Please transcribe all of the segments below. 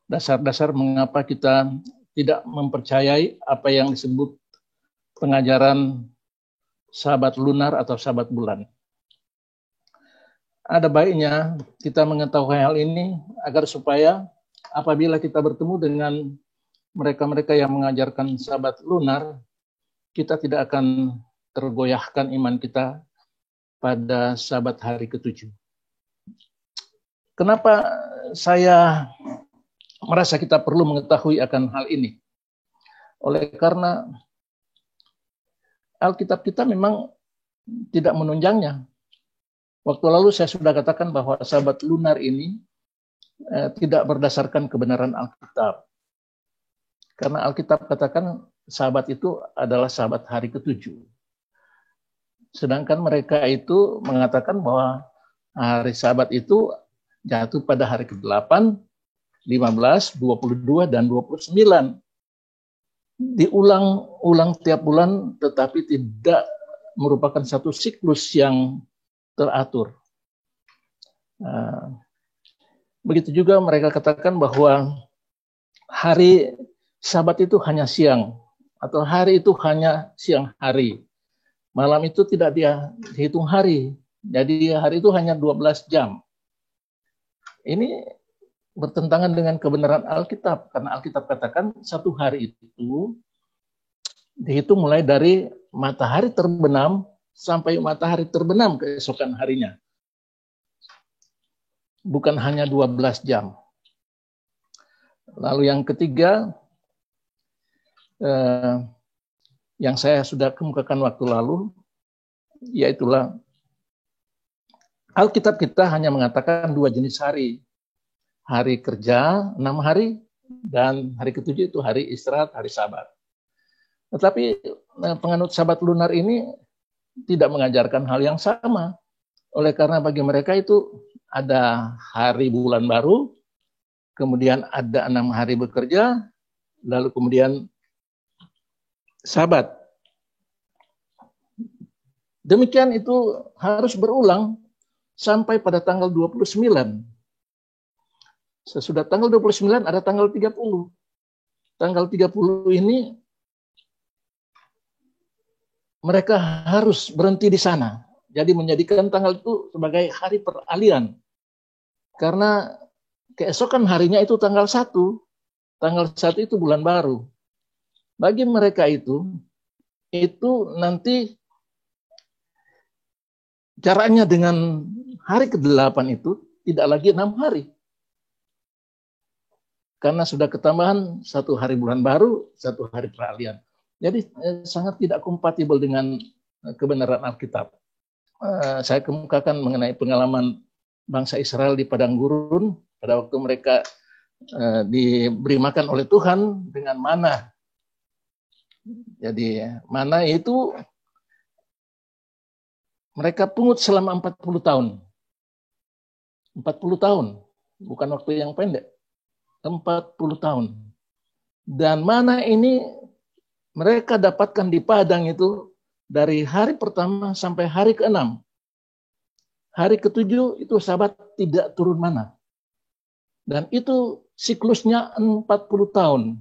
dasar-dasar mengapa kita tidak mempercayai apa yang disebut pengajaran sahabat lunar atau sahabat bulan. Ada baiknya kita mengetahui hal ini agar supaya apabila kita bertemu dengan mereka-mereka yang mengajarkan sahabat lunar, kita tidak akan tergoyahkan iman kita pada sahabat hari ke-7. Kenapa saya merasa kita perlu mengetahui akan hal ini? Oleh karena Alkitab kita memang tidak menunjangnya. Waktu lalu saya sudah katakan bahwa sahabat lunar ini tidak berdasarkan kebenaran Alkitab. Karena Alkitab katakan sahabat itu adalah sahabat hari ke-7. Sedangkan mereka itu mengatakan bahwa hari sahabat itu jatuh pada hari ke-8, 15, 22, dan 29. Diulang-ulang tiap bulan, tetapi tidak merupakan satu siklus yang teratur. Begitu juga mereka katakan bahwa hari sabat itu hanya siang, atau hari itu hanya siang hari. Malam itu tidak dihitung hari, jadi hari itu hanya 12 jam. Ini bertentangan dengan kebenaran Alkitab, karena Alkitab katakan satu hari itu dihitung mulai dari matahari terbenam sampai matahari terbenam keesokan harinya. Bukan hanya 12 jam. Lalu yang ketiga, yang saya sudah kemukakan waktu lalu, yaitulah Alkitab kita hanya mengatakan 2 jenis hari. Hari kerja 6 hari, dan hari ke-7 itu hari istirahat, hari sabat. Tetapi penganut sabat lunar ini tidak mengajarkan hal yang sama. Oleh karena bagi mereka itu ada hari bulan baru, kemudian ada 6 hari bekerja, lalu kemudian sabat. Demikian itu harus berulang sampai pada tanggal 29. Sesudah tanggal 29 ada tanggal 30. Tanggal 30 ini mereka harus berhenti di sana. Jadi menjadikan tanggal itu sebagai hari peralihan. Karena keesokan harinya itu tanggal 1. Tanggal 1 itu bulan baru. Bagi mereka itu nanti caranya dengan hari ke-8 itu tidak lagi 6 hari. Karena sudah ketambahan 1 hari bulan baru, 1 hari peralihan. Jadi sangat tidak kompatibel dengan kebenaran Alkitab. Saya kemukakan mengenai pengalaman bangsa Israel di padang gurun pada waktu mereka diberi makan oleh Tuhan dengan mana. Jadi mana itu mereka pungut selama 40 tahun. 40 tahun, bukan waktu yang pendek. 40 tahun. Dan mana ini mereka dapatkan di padang itu dari hari pertama sampai hari ke-6. Hari ke-7 itu sabat tidak turun mana. Dan itu siklusnya 40 tahun.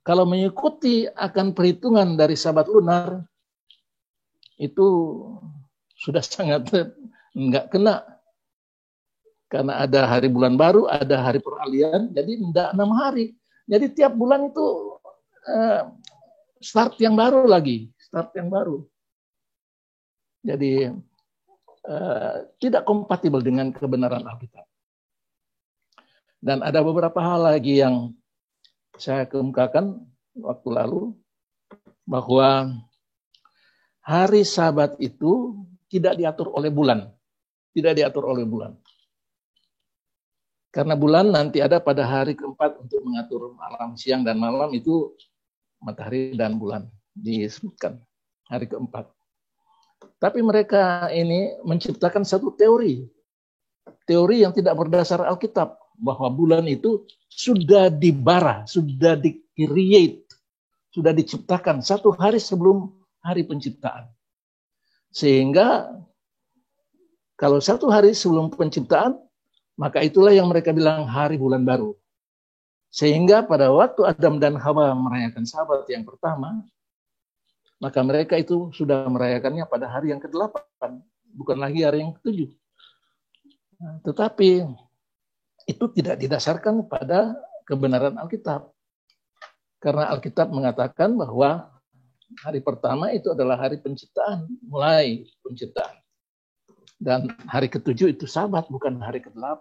Kalau mengikuti akan perhitungan dari sabat lunar, itu sudah sangat enggak kena. Karena ada hari bulan baru, ada hari peralihan, jadi tidak 6 hari. Jadi tiap bulan itu start yang baru lagi, start yang baru. Jadi tidak kompatibel dengan kebenaran Alkitab. Dan ada beberapa hal lagi yang saya kemukakan waktu lalu, bahwa hari Sabat itu tidak diatur oleh bulan. Tidak diatur oleh bulan. Karena bulan nanti ada pada hari ke-4 untuk mengatur malam, siang, dan malam, itu matahari dan bulan disebutkan hari ke-4. Tapi mereka ini menciptakan satu teori yang tidak berdasar Alkitab, bahwa bulan itu sudah dibara, sudah di-create, sudah diciptakan 1 hari sebelum hari penciptaan. Sehingga kalau 1 hari sebelum penciptaan, maka itulah yang mereka bilang hari bulan baru. Sehingga pada waktu Adam dan Hawa merayakan Sabat yang pertama, maka mereka itu sudah merayakannya pada hari yang ke-8, bukan lagi hari yang ke-7. Tetapi itu tidak didasarkan pada kebenaran Alkitab. Karena Alkitab mengatakan bahwa hari pertama itu adalah hari penciptaan, mulai penciptaan. Dan hari ke-7 itu Sabat, bukan hari ke-8.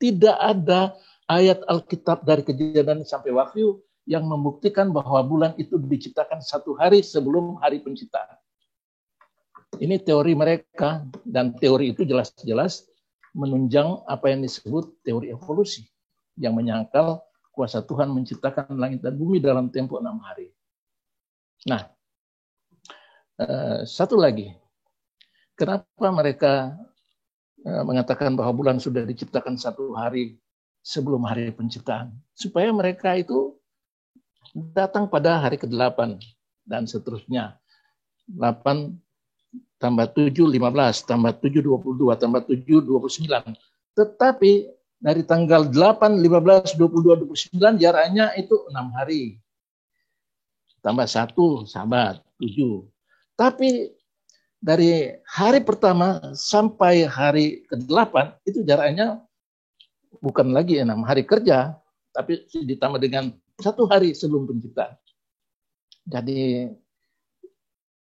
Tidak ada ayat Alkitab dari Kejadian sampai Wahyu yang membuktikan bahwa bulan itu diciptakan satu hari sebelum hari penciptaan. Ini teori mereka, dan teori itu jelas-jelas menunjang apa yang disebut teori evolusi, yang menyangkal kuasa Tuhan menciptakan langit dan bumi dalam tempo 6 hari. Nah, satu lagi, kenapa mereka mengatakan bahwa bulan sudah diciptakan satu hari sebelum hari penciptaan? Supaya mereka itu datang pada hari ke-8 dan seterusnya. 8 tambah 7, 15, tambah 7, 22, tambah 7, 29. Tetapi dari tanggal 8, 15, 22, 29 jaraknya itu 6 hari. Tambah 1, Sabat, 7. Tapi dari hari pertama sampai hari ke-8 itu jaraknya bukan lagi 6 hari kerja, tapi ditambah dengan 1 hari sebelum penciptaan. Jadi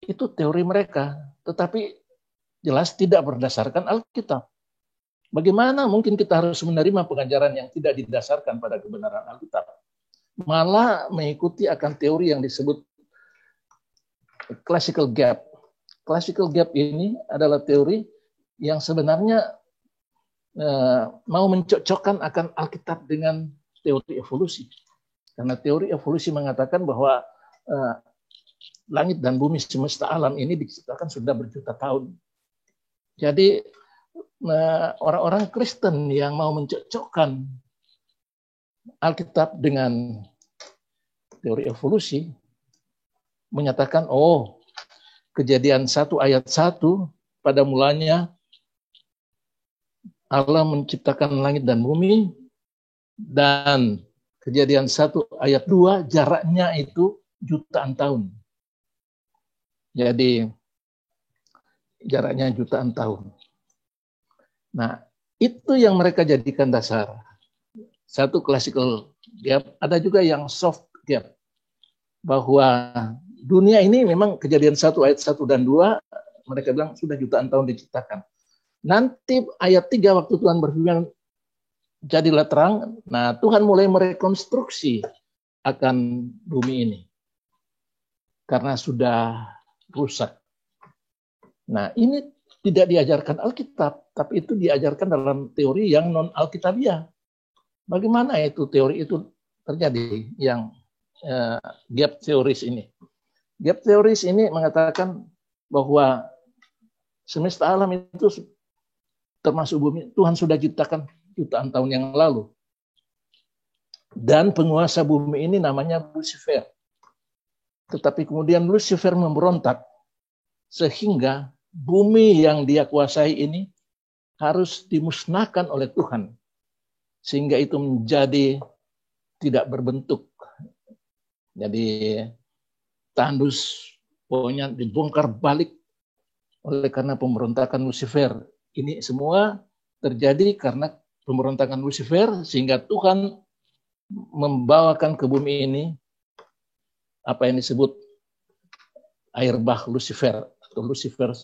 itu teori mereka, tetapi jelas tidak berdasarkan Alkitab. Bagaimana mungkin kita harus menerima pengajaran yang tidak didasarkan pada kebenaran Alkitab? Malah mengikuti akan teori yang disebut classical gap. Classical gap ini adalah teori yang sebenarnya mau mencocokkan akan Alkitab dengan teori evolusi. Karena teori evolusi mengatakan bahwa langit dan bumi semesta alam ini diciptakan sudah berjuta tahun. Jadi orang-orang Kristen yang mau mencocokkan Alkitab dengan teori evolusi menyatakan, Kejadian 1 ayat 1 pada mulanya Allah menciptakan langit dan bumi, dan Kejadian 1 ayat 2 jaraknya itu jutaan tahun. Jadi jaraknya jutaan tahun. Nah, itu yang mereka jadikan dasar. Satu classical gap, ada juga yang soft gap. Bahwa dunia ini memang Kejadian 1 ayat 1 dan 2 mereka bilang sudah jutaan tahun diciptakan. Nanti ayat 3 waktu Tuhan berfirman jadilah terang, nah Tuhan mulai merekonstruksi akan bumi ini. Karena sudah rusak. Nah, ini tidak diajarkan Alkitab, tapi itu diajarkan dalam teori yang non-Alkitabiah. Bagaimana itu teori itu terjadi yang gap theories ini? Gap theories ini mengatakan bahwa semesta alam itu termasuk bumi, Tuhan sudah ciptakan jutaan tahun yang lalu. Dan penguasa bumi ini namanya Lucifer. Tetapi kemudian Lucifer memberontak sehingga bumi yang dia kuasai ini harus dimusnahkan oleh Tuhan. Sehingga itu menjadi tidak berbentuk. Jadi tandus pokoknya dibongkar balik oleh karena pemberontakan Lucifer. Ini semua terjadi karena pemberontakan Lucifer sehingga Tuhan membawakan ke bumi ini apa yang disebut air bah Lucifer atau Lucifer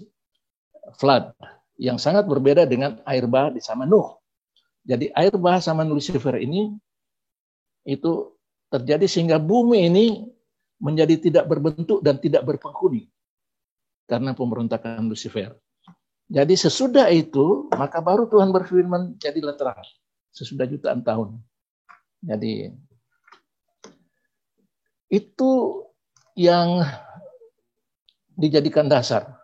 flood yang sangat berbeda dengan air bah di zaman Nuh. Jadi air bah zaman Lucifer ini itu terjadi sehingga bumi ini menjadi tidak berbentuk dan tidak berpenghuni karena pemberontakan Lucifer. Jadi sesudah itu maka baru Tuhan berfirman jadilah terang sesudah jutaan tahun. Jadi itu yang dijadikan dasar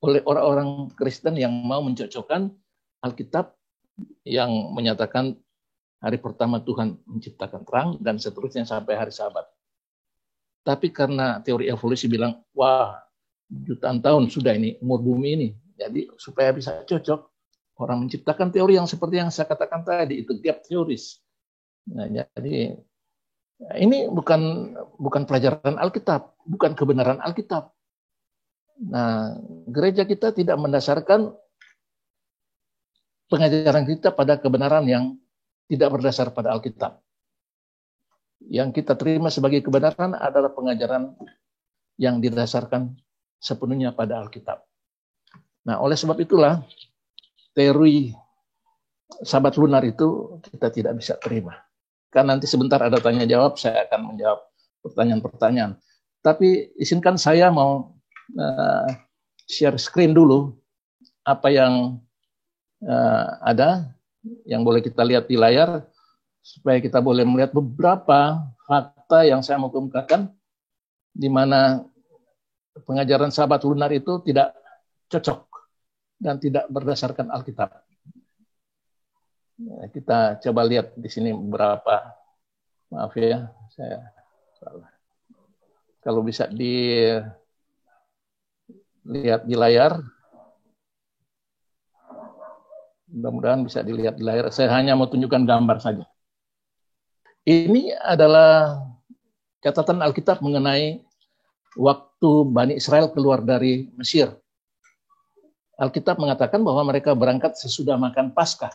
oleh orang-orang Kristen yang mau mencocokkan Alkitab yang menyatakan hari pertama Tuhan menciptakan terang dan seterusnya sampai hari Sabat. Tapi karena teori evolusi bilang, wah jutaan tahun sudah ini umur bumi ini. Jadi supaya bisa cocok, orang menciptakan teori yang seperti yang saya katakan tadi, itu gap theories. Nah, jadi ini bukan pelajaran Alkitab, bukan kebenaran Alkitab. Nah, gereja kita tidak mendasarkan pengajaran kita pada kebenaran yang tidak berdasar pada Alkitab. Yang kita terima sebagai kebenaran adalah pengajaran yang didasarkan sepenuhnya pada Alkitab. Nah, oleh sebab itulah teori Sabat lunar itu kita tidak bisa terima. Kan nanti sebentar ada tanya jawab, saya akan menjawab pertanyaan-pertanyaan. Tapi izinkan saya mau share screen dulu apa yang ada, yang boleh kita lihat di layar, supaya kita boleh melihat beberapa fakta yang saya mau kemukakan, di mana pengajaran Sabat lunar itu tidak cocok dan tidak berdasarkan Alkitab. Kita coba lihat di sini beberapa, maaf ya, saya salah. Kalau bisa dilihat di layar, mudah-mudahan bisa dilihat di layar. Saya hanya mau tunjukkan gambar saja. Ini adalah catatan Alkitab mengenai waktu Bani Israel keluar dari Mesir. Alkitab mengatakan bahwa mereka berangkat sesudah makan Paskah.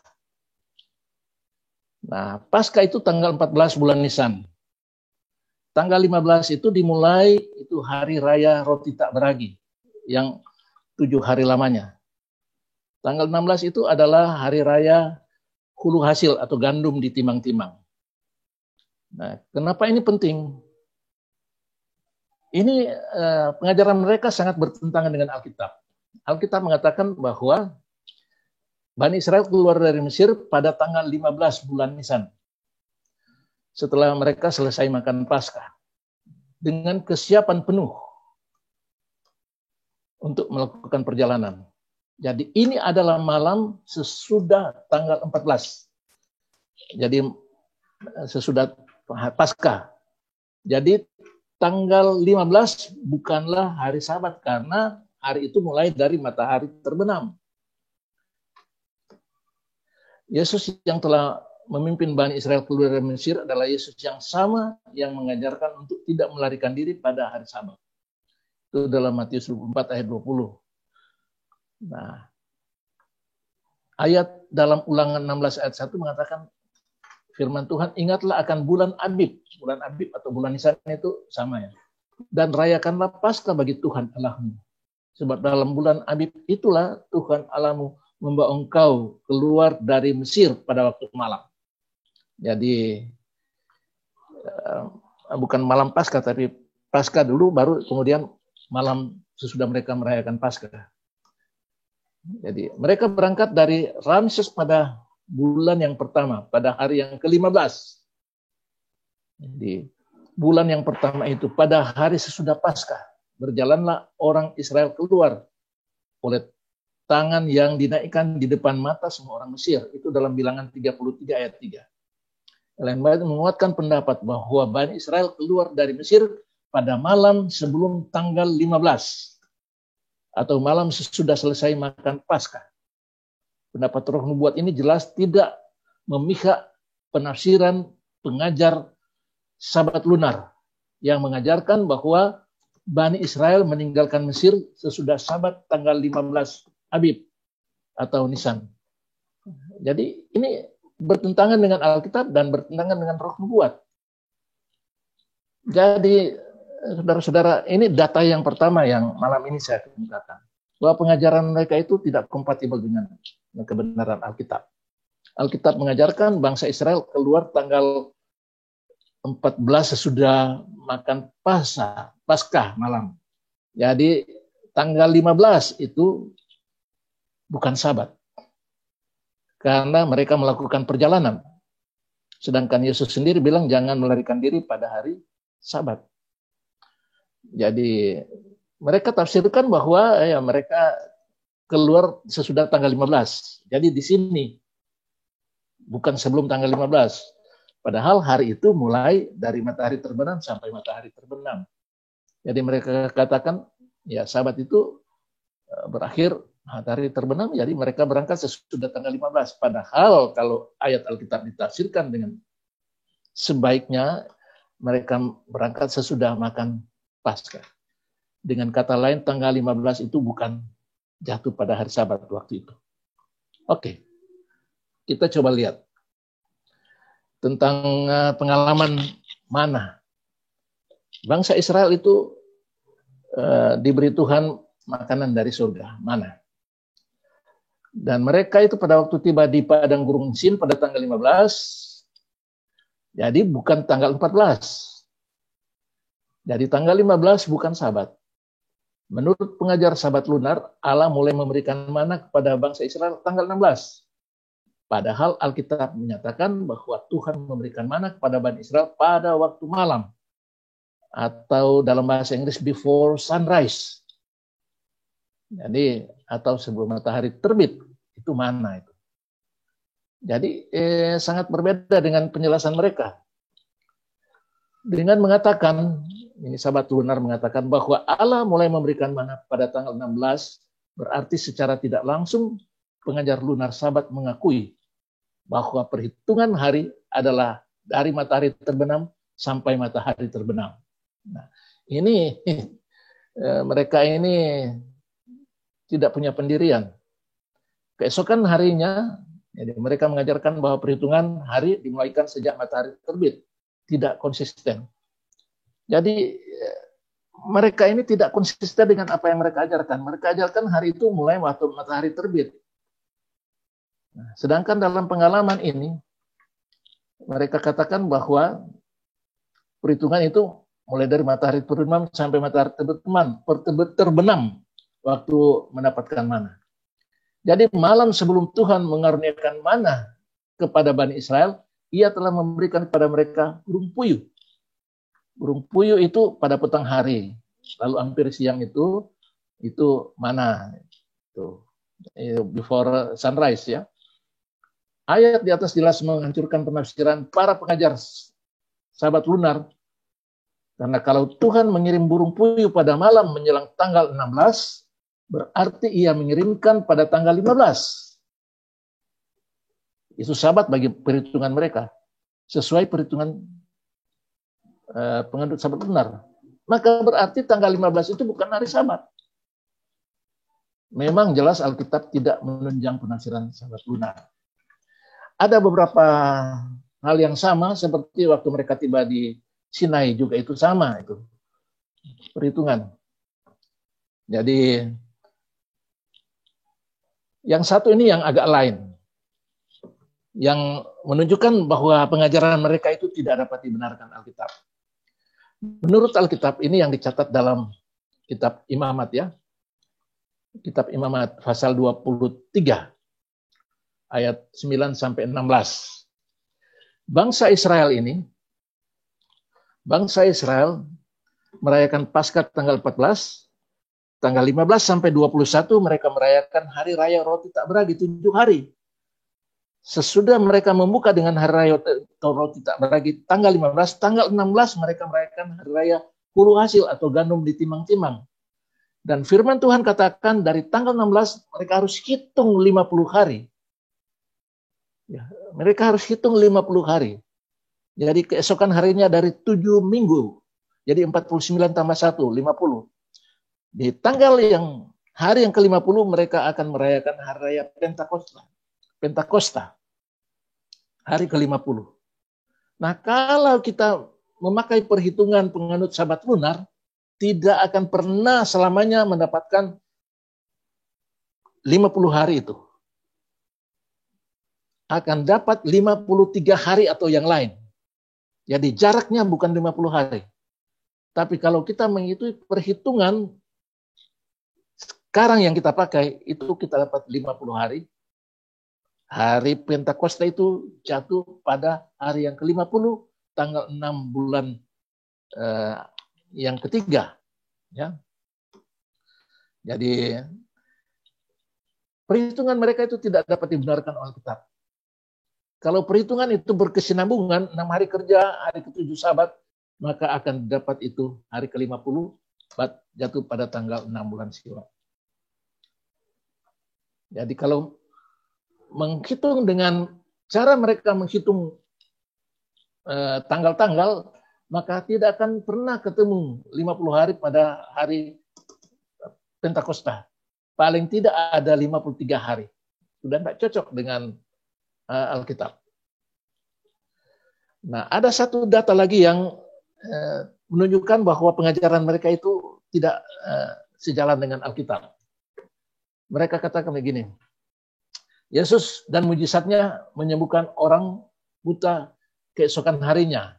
Nah, Paskah itu tanggal 14 bulan Nisan. Tanggal 15 itu dimulai itu hari raya roti tak beragi yang 7 hari lamanya. Tanggal 16 itu adalah hari raya hulu hasil atau gandum ditimang-timang. Nah, kenapa ini penting? Ini pengajaran mereka sangat bertentangan dengan Alkitab. Alkitab mengatakan bahwa Bani Israel keluar dari Mesir pada tanggal 15 bulan Nisan. Setelah mereka selesai makan Paskah. Dengan kesiapan penuh untuk melakukan perjalanan. Jadi ini adalah malam sesudah tanggal 14. Jadi sesudah Paskah. Jadi tanggal 15 bukanlah hari Sabat karena hari itu mulai dari matahari terbenam. Yesus yang telah memimpin Bani Israel keluar dari Mesir adalah Yesus yang sama yang mengajarkan untuk tidak melarikan diri pada hari Sabat. Itu dalam Matius 24 ayat 20. Nah, ayat dalam Ulangan 16 ayat 1 mengatakan firman Tuhan, ingatlah akan bulan Abib. Bulan Abib atau bulan Nisan itu sama ya. Dan rayakanlah Paskah bagi Tuhan Allahmu. Sebab dalam bulan Abib itulah Tuhan Allahmu membawa engkau keluar dari Mesir pada waktu malam. Jadi bukan malam Paskah, tapi Paskah dulu, baru kemudian malam sesudah mereka merayakan Paskah. Jadi mereka berangkat dari Ramses pada bulan yang pertama, pada hari yang ke-15. Jadi bulan yang pertama itu, pada hari sesudah Paskah, berjalanlah orang Israel keluar oleh tangan yang dinaikkan di depan mata semua orang Mesir. Itu dalam Bilangan 33 ayat 3. Ellen White menguatkan pendapat bahwa Bani Israel keluar dari Mesir pada malam sebelum tanggal 15 atau malam sesudah selesai makan Paskah. Pendapat Roh Nubuat ini jelas tidak memihak penafsiran pengajar Sabat lunar yang mengajarkan bahwa Bani Israel meninggalkan Mesir sesudah Sabat tanggal 15 Abib atau Nisan. Jadi ini bertentangan dengan Alkitab dan bertentangan dengan Roh Nubuat. Jadi saudara-saudara, ini data yang pertama yang malam ini saya kemukakan. Bahwa pengajaran mereka itu tidak kompatibel dengan kebenaran Alkitab. Alkitab mengajarkan bangsa Israel keluar tanggal 14 sesudah makan Paskah malam. Jadi tanggal 15 itu bukan Sabat. Karena mereka melakukan perjalanan. Sedangkan Yesus sendiri bilang jangan melarikan diri pada hari Sabat. Jadi mereka tafsirkan bahwa mereka keluar sesudah tanggal 15. Jadi di sini bukan sebelum tanggal 15. Padahal hari itu mulai dari matahari terbenam sampai matahari terbenam. Jadi mereka katakan ya Sabat itu berakhir matahari terbenam, jadi mereka berangkat sesudah tanggal 15. Padahal kalau ayat Alkitab ditafsirkan dengan sebaiknya mereka berangkat sesudah makan Paskah. Dengan kata lain, tanggal 15 itu bukan jatuh pada hari Sabat waktu itu. Oke, kita coba lihat tentang pengalaman mana. Bangsa Israel itu diberi Tuhan makanan dari surga, mana. Dan mereka itu pada waktu tiba di padang gurun Sin pada tanggal 15, jadi bukan tanggal 14. Jadi tanggal 15 bukan Sabat. Menurut pengajar Sabat lunar, Allah mulai memberikan mana kepada bangsa Israel tanggal 16. Padahal Alkitab menyatakan bahwa Tuhan memberikan mana kepada Bani Israel pada waktu malam. Atau dalam bahasa Inggris before sunrise. Jadi atau sebelum matahari terbit, itu mana itu. Jadi sangat berbeda dengan penjelasan mereka. Dengan mengatakan, ini Sabat lunar mengatakan bahwa Allah mulai memberikan mana pada tanggal 16, berarti secara tidak langsung pengajar lunar Sabat mengakui bahwa perhitungan hari adalah dari matahari terbenam sampai matahari terbenam. Nah, ini mereka ini tidak punya pendirian. Keesokan harinya, jadi mereka mengajarkan bahwa perhitungan hari dimulaikan sejak matahari terbit. Tidak konsisten. Jadi mereka ini tidak konsisten dengan apa yang mereka ajarkan. Mereka ajarkan hari itu mulai waktu matahari terbit. Nah, sedangkan dalam pengalaman ini, mereka katakan bahwa perhitungan itu mulai dari matahari terbenam sampai matahari terbenam waktu mendapatkan mana. Jadi malam sebelum Tuhan mengaruniakan mana kepada Bani Israel, Ia telah memberikan kepada mereka burung puyuh. Burung puyuh itu pada petang hari, lalu hampir siang itu mana, itu before sunrise ya. Ayat di atas jelas menghancurkan penafsiran para pengajar Sabat lunar. Karena kalau Tuhan mengirim burung puyuh pada malam menjelang tanggal 16, berarti Ia mengirimkan pada tanggal 15. Itu Sabat bagi perhitungan mereka. Sesuai perhitungan penganut Sabat lunar. Maka berarti tanggal 15 itu bukan hari Sabat. Memang jelas Alkitab tidak menunjang penafsiran Sabat lunar. Ada beberapa hal yang sama seperti waktu mereka tiba di Sinai juga itu sama itu perhitungan. Jadi yang satu ini yang agak lain, yang menunjukkan bahwa pengajaran mereka itu tidak dapat dibenarkan Alkitab. Menurut Alkitab ini yang dicatat dalam kitab Imamat ya, kitab Imamat pasal 23 ayat 9 sampai 16. Bangsa Israel merayakan Paskah tanggal 14, tanggal 15 sampai 21 mereka merayakan hari raya roti tak beragi 7 hari. Sesudah mereka membuka dengan hari raya roti tak beragi tanggal 15, tanggal 16 mereka merayakan hari raya hulu hasil atau gandum ditimang-timang. Dan firman Tuhan katakan dari tanggal 16 mereka harus hitung 50 hari. Ya, mereka harus hitung 50 hari. Jadi keesokan harinya dari 7 minggu. Jadi 49 tambah 1, 50. Di tanggal hari yang ke-50 mereka akan merayakan hari raya Pentakosta. Hari ke-50. Nah, kalau kita memakai perhitungan penganut Sabat lunar, tidak akan pernah selamanya mendapatkan 50 hari itu. Akan dapat 53 hari atau yang lain. Jadi jaraknya bukan 50 hari. Tapi kalau kita mengikuti perhitungan sekarang yang kita pakai, itu kita dapat 50 hari. Hari Pentakosta itu jatuh pada hari yang ke-50, tanggal 6 bulan yang ketiga. Ya. Jadi perhitungan mereka itu tidak dapat dibenarkan oleh Alkitab. Kalau perhitungan itu berkesinambungan, 6 hari kerja, hari ke-7 Sabat, maka akan dapat itu hari ke-50, jatuh pada tanggal 6 bulan Siwa. Jadi kalau menghitung dengan cara mereka menghitung tanggal-tanggal, maka tidak akan pernah ketemu 50 hari pada hari Pentakosta. Paling tidak ada 53 hari. Sudah tidak cocok dengan Alkitab. Nah, ada satu data lagi yang menunjukkan bahwa pengajaran mereka itu tidak sejalan dengan Alkitab. Mereka katakan begini, Yesus dan mujizatnya menyembuhkan orang buta keesokan harinya,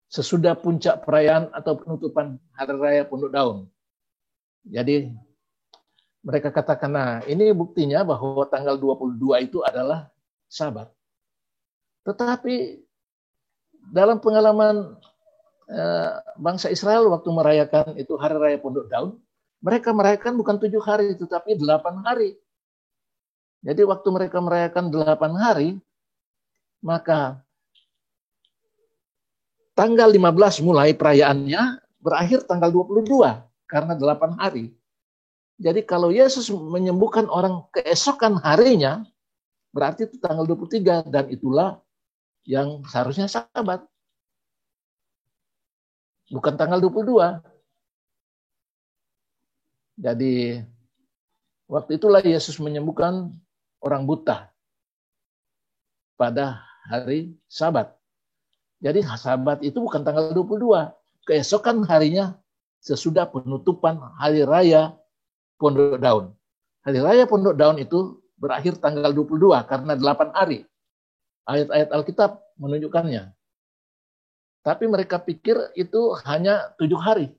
sesudah puncak perayaan atau penutupan Hari Raya Pondok Daun. Jadi mereka katakan, nah ini buktinya bahwa tanggal 22 itu adalah Sabat. Tetapi dalam pengalaman bangsa Israel waktu merayakan itu Hari Raya Pondok Daun, mereka merayakan bukan 7 hari, tetapi 8 hari. Jadi waktu mereka merayakan 8 hari, maka tanggal 15 mulai perayaannya, berakhir tanggal 22 karena 8 hari. Jadi kalau Yesus menyembuhkan orang keesokan harinya, berarti itu tanggal 23 dan itulah yang seharusnya Sabat. Bukan tanggal 22. Jadi waktu itulah Yesus menyembuhkan orang buta pada hari Sabat. Jadi Sabat itu bukan tanggal 22. Keesokan harinya sesudah penutupan Hari Raya Pondok Daun. Hari Raya Pondok Daun itu berakhir tanggal 22 karena 8 hari. Ayat-ayat Alkitab menunjukkannya. Tapi mereka pikir itu hanya 7 hari.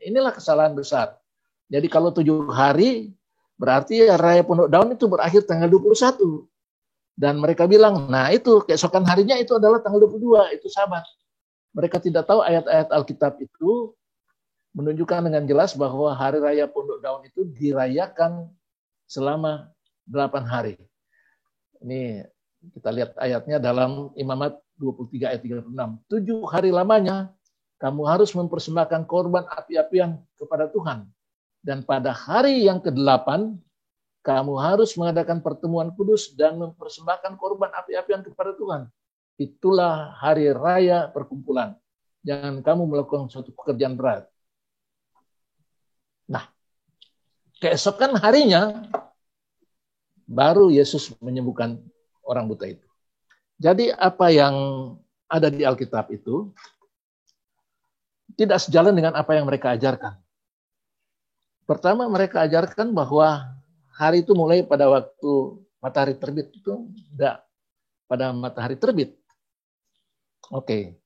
Inilah kesalahan besar. Jadi kalau 7 hari, berarti Raya Pondok Daun itu berakhir tanggal 21. Dan mereka bilang, nah itu keesokan harinya itu adalah tanggal 22, itu Sabat. Mereka tidak tahu ayat-ayat Alkitab itu menunjukkan dengan jelas bahwa Hari Raya Pondok Daun itu dirayakan selama 8 hari. Ini kita lihat ayatnya dalam Imamat 23 ayat 36. 7 hari lamanya kamu harus mempersembahkan korban api-apian kepada Tuhan. Dan pada hari yang ke-8 kamu harus mengadakan pertemuan kudus dan mempersembahkan korban api-apian kepada Tuhan. Itulah hari raya perkumpulan. Jangan kamu melakukan suatu pekerjaan berat. Nah, keesokan harinya baru Yesus menyembuhkan orang buta itu. Jadi apa yang ada di Alkitab itu tidak sejalan dengan apa yang mereka ajarkan. Pertama, mereka ajarkan bahwa hari itu mulai pada waktu matahari terbit itu tidak pada matahari terbit. Oke.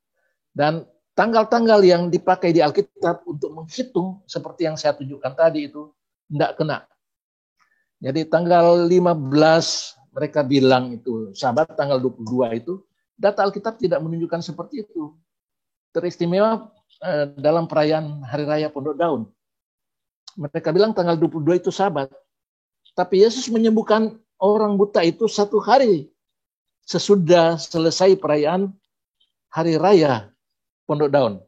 Dan tanggal-tanggal yang dipakai di Alkitab untuk menghitung seperti yang saya tunjukkan tadi itu tidak kena. Jadi tanggal 15 mereka bilang itu Sabat, tanggal 22 itu data Alkitab tidak menunjukkan seperti itu. Teristimewa dalam perayaan Hari Raya Pondok Daun. Mereka bilang tanggal 22 itu Sabat. Tapi Yesus menyembuhkan orang buta itu 1 hari sesudah selesai perayaan Hari Raya Pondok Daun.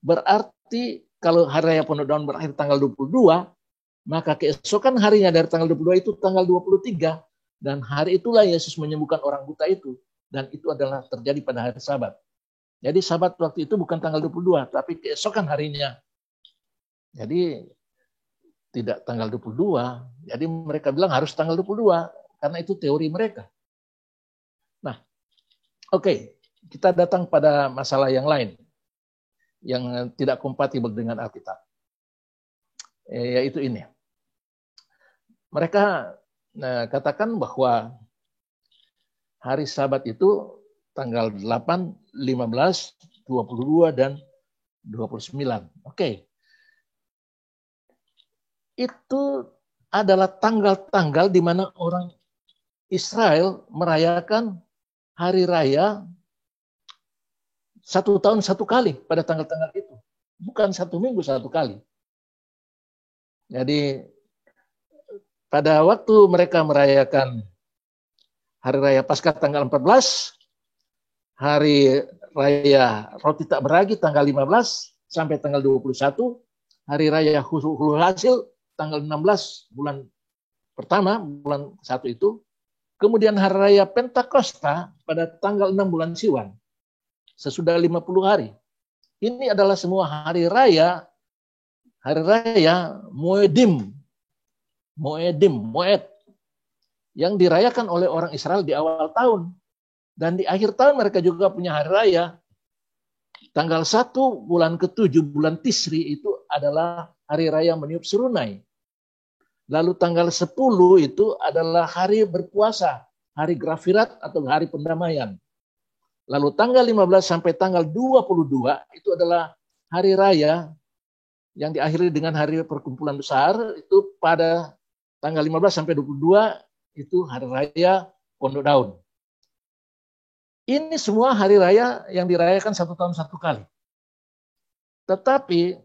Berarti kalau Hari Raya Pondok Daun berakhir tanggal 22, maka keesokan harinya dari tanggal 22 itu tanggal 23. Dan hari itulah Yesus menyembuhkan orang buta itu. Dan itu adalah terjadi pada hari Sabat. Jadi Sabat waktu itu bukan tanggal 22, tapi keesokan harinya. Jadi tidak tanggal 22. Jadi mereka bilang harus tanggal 22 karena itu teori mereka. Nah, oke, kita datang pada masalah yang lain yang tidak kompatibel dengan Alkitab. Yaitu ini. Mereka katakan bahwa hari Sabat itu tanggal 8, 15, 22 dan 29. Oke. Itu adalah tanggal-tanggal di mana orang Israel merayakan hari raya 1 tahun 1 kali pada tanggal-tanggal itu. Bukan 1 minggu 1 kali. Jadi pada waktu mereka merayakan hari raya Paskah tanggal 14, hari raya Roti Tak Beragi tanggal 15 sampai tanggal 21, hari raya Hulu Hasil tanggal 16 bulan pertama, bulan 1 itu. Kemudian hari raya Pentakosta pada tanggal 6 bulan Siwan. sesudah 50 hari. Ini adalah semua hari raya Moedim, Moed, yang dirayakan oleh orang Israel di awal tahun. Dan di akhir tahun mereka juga punya hari raya. Tanggal 1 bulan ke-7, bulan Tisri, itu adalah hari raya meniup serunai. Lalu tanggal 10 itu adalah hari berpuasa, hari Grafirat atau hari pendamaian. Lalu tanggal 15 sampai tanggal 22 itu adalah hari raya yang diakhiri dengan hari perkumpulan besar. Itu pada tanggal 15 sampai 22 itu hari raya Pondok Daun. Ini semua hari raya yang dirayakan 1 tahun 1 kali. Tetapi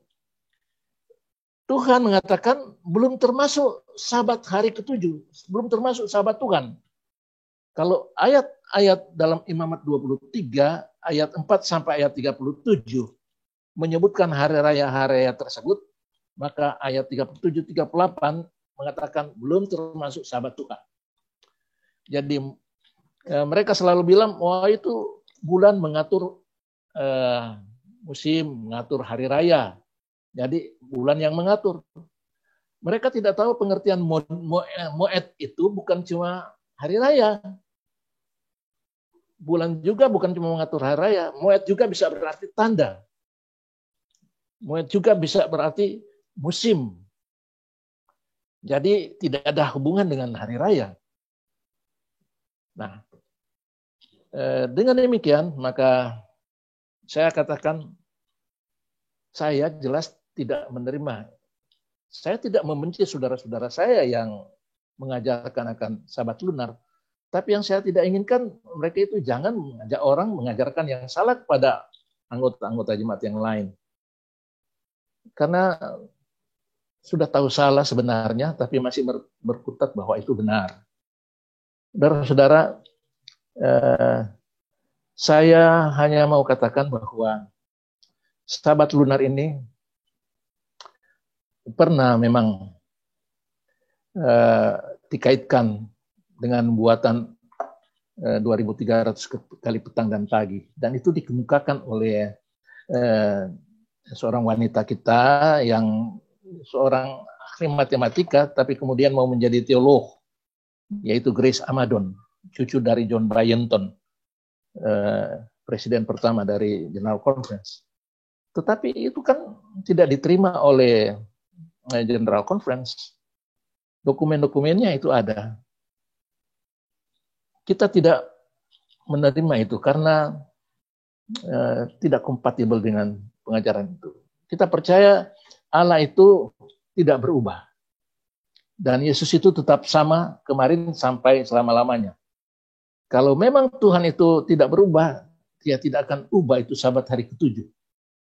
Tuhan mengatakan belum termasuk Sabat hari ke-7, belum termasuk Sabat Tuhan. Kalau ayat-ayat dalam Imamat 23, ayat 4 sampai ayat 37 menyebutkan hari raya tersebut, maka ayat 37-38 mengatakan belum termasuk Sabat Tuhan. Jadi mereka selalu bilang, wah itu bulan mengatur musim, mengatur hari raya. Jadi bulan yang mengatur. Mereka tidak tahu pengertian Moed itu bukan cuma hari raya. Bulan juga bukan cuma mengatur hari raya. Moed juga bisa berarti tanda. Moed juga bisa berarti musim. Jadi tidak ada hubungan dengan hari raya. Nah, dengan demikian maka saya katakan saya jelas tidak menerima. Saya tidak membenci saudara-saudara saya yang mengajarkan akan Sabat lunar. Tapi yang saya tidak inginkan mereka itu jangan mengajak orang mengajarkan yang salah kepada anggota-anggota jemaat yang lain. Karena sudah tahu salah sebenarnya, tapi masih berkutat bahwa itu benar. Saudara-saudara, saya hanya mau katakan bahwa Sabat lunar ini pernah memang dikaitkan dengan buatan 2.300 kali petang dan pagi. Dan itu dikemukakan oleh seorang wanita kita yang seorang ahli matematika, tapi kemudian mau menjadi teolog, yaitu Grace Amadon, cucu dari John Bryanton, presiden pertama dari General Conference. Tetapi itu kan tidak diterima oleh General Conference. Dokumen-dokumennya itu ada. Kita tidak menerima itu karena tidak kompatibel dengan pengajaran itu. Kita percaya Allah itu tidak berubah. Dan Yesus itu tetap sama kemarin sampai selama-lamanya. Kalau memang Tuhan itu tidak berubah, dia tidak akan ubah itu Sabat hari ke-7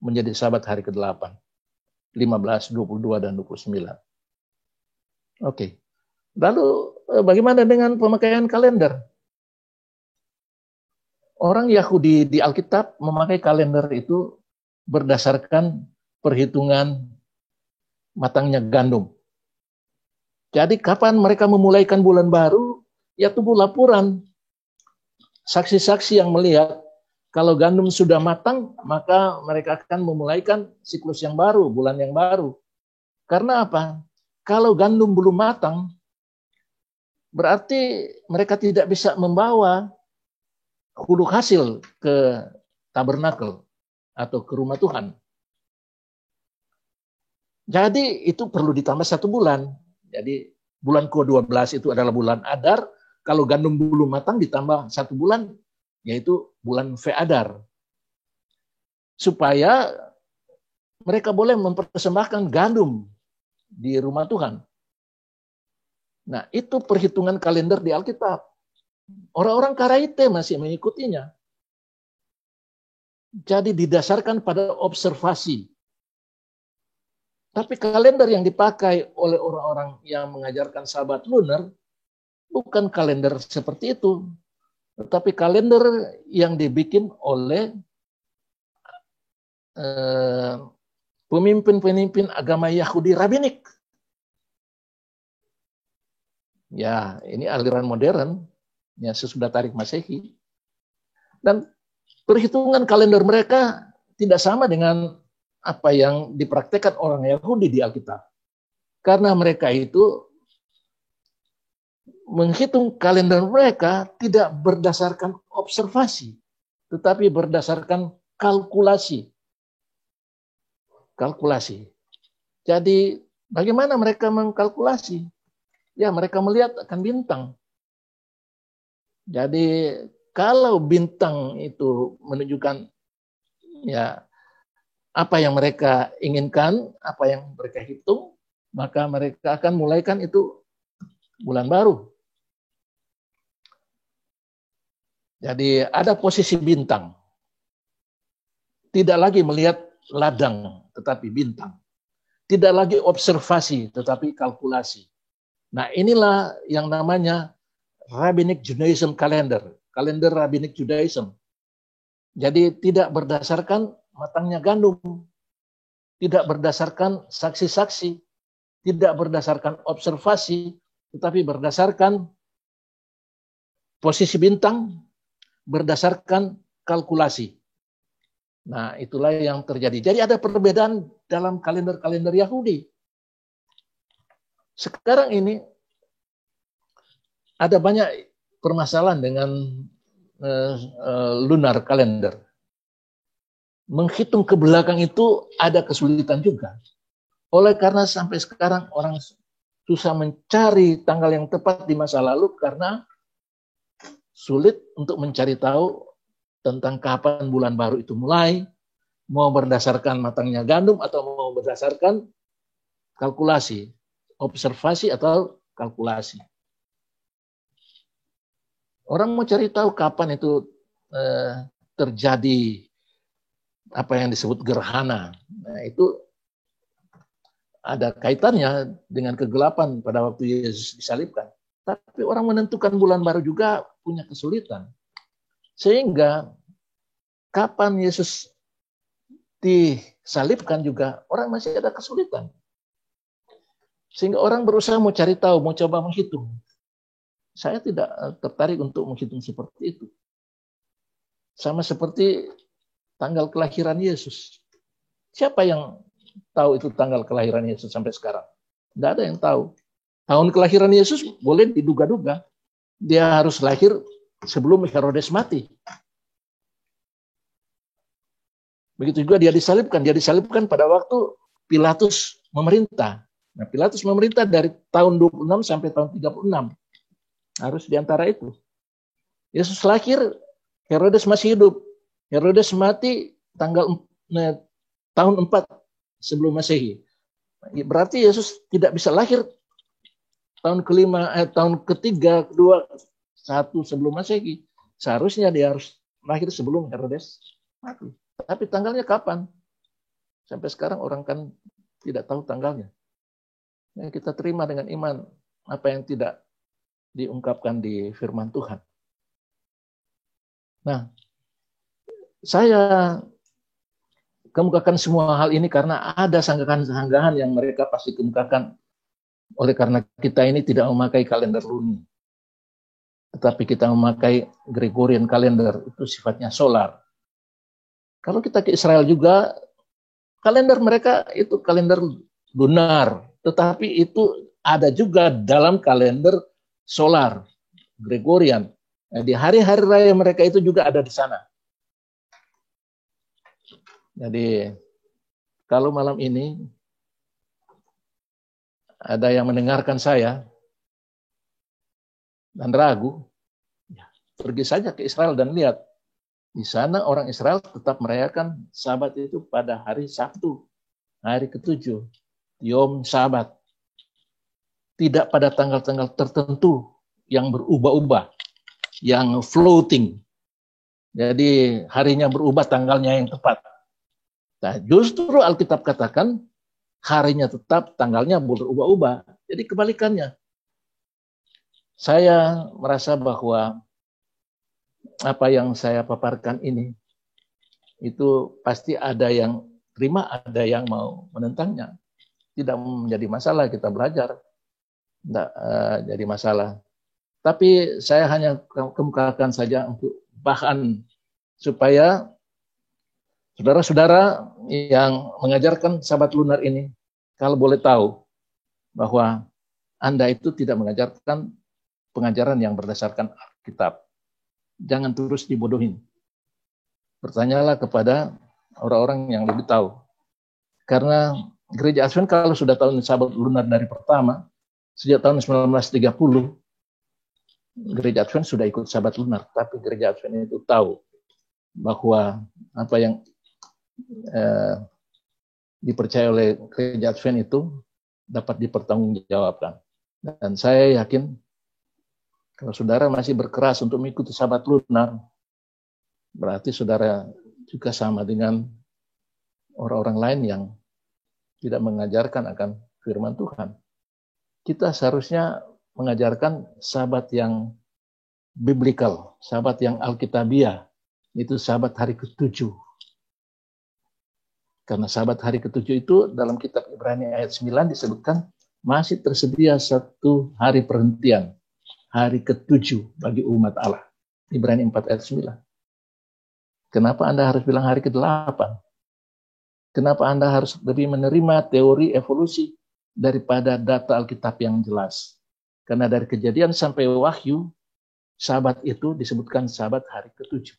menjadi Sabat hari ke-8, 15, 22, dan 29. Oke. Lalu bagaimana dengan pemakaian kalender? Orang Yahudi di Alkitab memakai kalender itu berdasarkan perhitungan matangnya gandum. Jadi kapan mereka memulaikan bulan baru, ya tunggu laporan. Saksi-saksi yang melihat kalau gandum sudah matang, maka mereka akan memulaikan siklus yang baru, bulan yang baru. Karena apa? Kalau gandum belum matang, berarti mereka tidak bisa membawa hulu hasil ke tabernakel atau ke rumah Tuhan. Jadi itu perlu ditambah 1 bulan. Jadi bulan ke-12 itu adalah bulan Adar. Kalau gandum belum matang ditambah 1 bulan, yaitu bulan Ve'adar. Supaya mereka boleh mempersembahkan gandum di rumah Tuhan. Nah, itu perhitungan kalender di Alkitab. Orang-orang Karaite masih mengikutinya. Jadi didasarkan pada observasi. Tapi kalender yang dipakai oleh orang-orang yang mengajarkan Sabat lunar bukan kalender seperti itu. Tetapi kalender yang dibikin oleh pemimpin-pemimpin agama Yahudi Rabinik. Ya, ini aliran modern, ya sesudah tarik Masehi. Dan perhitungan kalender mereka tidak sama dengan apa yang dipraktekkan orang Yahudi di Alkitab. Karena mereka itu menghitung kalender mereka tidak berdasarkan observasi, tetapi berdasarkan kalkulasi. Kalkulasi. Jadi bagaimana mereka mengkalkulasi? Ya, mereka melihat akan bintang. Jadi kalau bintang itu menunjukkan ya apa yang mereka inginkan, apa yang mereka hitung, maka mereka akan mulaikan itu bulan baru. Jadi ada posisi bintang. Tidak lagi melihat ladang, tetapi bintang. Tidak lagi observasi, tetapi kalkulasi. Nah, inilah yang namanya Rabbinic Judaism Calendar. Kalender Rabbinic Judaism. Jadi tidak berdasarkan matangnya gandum. Tidak berdasarkan saksi-saksi. Tidak berdasarkan observasi. Tetapi berdasarkan posisi bintang. Berdasarkan kalkulasi. Nah, itulah yang terjadi. Jadi ada perbedaan dalam kalender-kalender Yahudi. Sekarang ini ada banyak permasalahan dengan lunar calendar. Menghitung ke belakang itu ada kesulitan juga. Oleh karena sampai sekarang orang susah mencari tanggal yang tepat di masa lalu karena sulit untuk mencari tahu tentang kapan bulan baru itu mulai, mau berdasarkan matangnya gandum atau mau berdasarkan kalkulasi, observasi atau kalkulasi. Orang mau cari tahu kapan itu terjadi apa yang disebut gerhana. Nah, itu ada kaitannya dengan kegelapan pada waktu Yesus disalibkan. Tapi orang menentukan bulan baru juga punya kesulitan. Sehingga kapan Yesus disalibkan juga orang masih ada kesulitan. Sehingga orang berusaha mau cari tahu, mau coba menghitung. Saya tidak tertarik untuk menghitung seperti itu. Sama seperti tanggal kelahiran Yesus. Siapa yang tahu itu tanggal kelahiran Yesus sampai sekarang? Tidak ada yang tahu. Tahun kelahiran Yesus boleh diduga-duga. Dia harus lahir sebelum Herodes mati. Begitu juga dia disalibkan. Dia disalibkan pada waktu Pilatus memerintah. Nah, Pilatus memerintah dari tahun 26 sampai tahun 36. Harus di antara itu. Yesus lahir, Herodes masih hidup. Herodes mati tahun 4 sebelum Masehi. Berarti Yesus tidak bisa lahir tahun ketiga, kedua, 1 sebelum Masehi. Seharusnya dia harus lahir sebelum Herodes mati. Tapi tanggalnya kapan? Sampai sekarang orang kan tidak tahu tanggalnya. Yang kita terima dengan iman apa yang tidak diungkapkan di firman Tuhan. Nah, saya kemukakan semua hal ini karena ada sanggahan-sanggahan yang mereka pasti kemukakan oleh karena kita ini tidak memakai kalender luni. Tetapi kita memakai Gregorian calendar, itu sifatnya solar. Kalau kita ke Israel juga, kalender mereka itu kalender lunar. Tetapi itu ada juga dalam kalender solar, Gregorian. Nah, di hari-hari raya mereka itu juga ada di sana. Jadi, kalau malam ini ada yang mendengarkan saya dan ragu, ya, pergi saja ke Israel dan lihat. Di sana orang Israel tetap merayakan Sabat itu pada hari Sabtu, hari ke-7, Yom Sabat. Tidak pada tanggal-tanggal tertentu yang berubah-ubah, yang floating. Jadi harinya berubah, tanggalnya yang tepat. Nah, justru Alkitab katakan harinya tetap, tanggalnya berubah-ubah. Jadi kebalikannya. Saya merasa bahwa apa yang saya paparkan ini, itu pasti ada yang terima, ada yang mau menentangnya. Tidak menjadi masalah kita belajar. Tidak jadi masalah. Tapi saya hanya kemukakan saja untuk bahan supaya saudara-saudara yang mengajarkan sahabat lunar ini, kalau boleh tahu bahwa Anda itu tidak mengajarkan pengajaran yang berdasarkan Alkitab. Jangan terus dibodohin. Bertanyalah kepada orang-orang yang lebih tahu. Karena gereja Advent kalau sudah tahu sahabat lunar dari pertama, sejak tahun 1930, gereja Advent sudah ikut sahabat lunar. Tapi gereja Advent itu tahu bahwa apa yang dipercaya oleh gereja Advent itu dapat dipertanggungjawabkan. Dan saya yakin kalau saudara masih berkeras untuk mengikuti sahabat lunar, berarti saudara juga sama dengan orang-orang lain yang tidak mengajarkan akan firman Tuhan. Kita seharusnya mengajarkan sahabat yang biblikal, sahabat yang alkitabiah, itu sahabat hari ke-7. Karena sahabat hari ke-7 itu dalam kitab Ibrani ayat 9 disebutkan masih tersedia satu hari perhentian, hari ke-7 bagi umat Allah. Ibrani 4 ayat 9. Kenapa Anda harus bilang hari ke-8? Kenapa Anda harus lebih menerima teori evolusi daripada data Alkitab yang jelas? Karena dari Kejadian sampai Wahyu, sahabat itu disebutkan sahabat hari ke-7.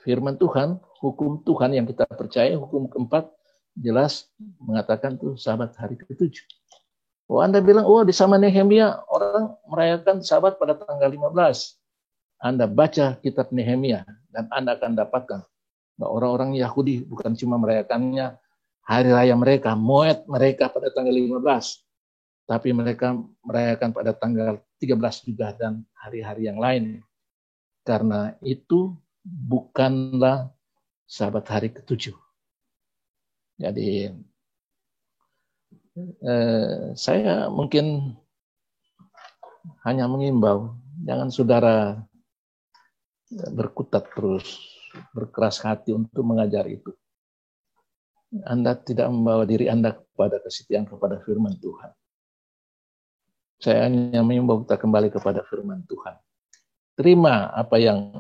Firman Tuhan, hukum Tuhan yang kita percaya, hukum keempat, jelas mengatakan itu sahabat hari ke-7. Oh, Anda bilang, di zaman Nehemia orang merayakan sahabat pada tanggal 15. Anda baca kitab Nehemia dan Anda akan dapatkan bahwa orang-orang Yahudi bukan cuma merayakannya hari raya mereka, Moed mereka pada tanggal 15, tapi mereka merayakan pada tanggal 13 juga dan hari-hari yang lain. Karena itu bukanlah sahabat hari ke-7. Jadi saya mungkin hanya mengimbau, jangan saudara berkutat terus, berkeras hati untuk mengajar itu. Anda tidak membawa diri Anda kepada kesetiaan kepada firman Tuhan. Saya hanya mengimbau kita kembali kepada firman Tuhan. Terima apa yang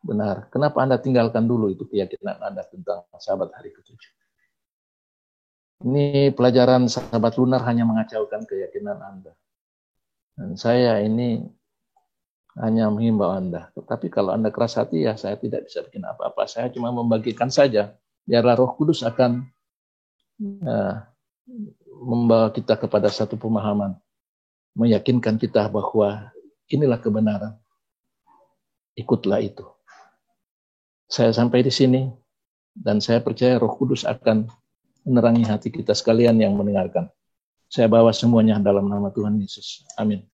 benar. Kenapa Anda tinggalkan dulu itu keyakinan Anda tentang sahabat hari ke-7? Ini pelajaran sahabat lunar hanya mengacaukan keyakinan Anda. Dan saya ini hanya menghimbau Anda. Tetapi kalau Anda keras hati, ya saya tidak bisa bikin apa-apa. Saya cuma membagikan saja. Biarlah Roh Kudus akan membawa kita kepada satu pemahaman. Meyakinkan kita bahwa inilah kebenaran. Ikutlah itu. Saya sampai di sini. Dan saya percaya Roh Kudus akan menerangi hati kita sekalian yang mendengarkan. Saya bawa semuanya dalam nama Tuhan Yesus. Amin.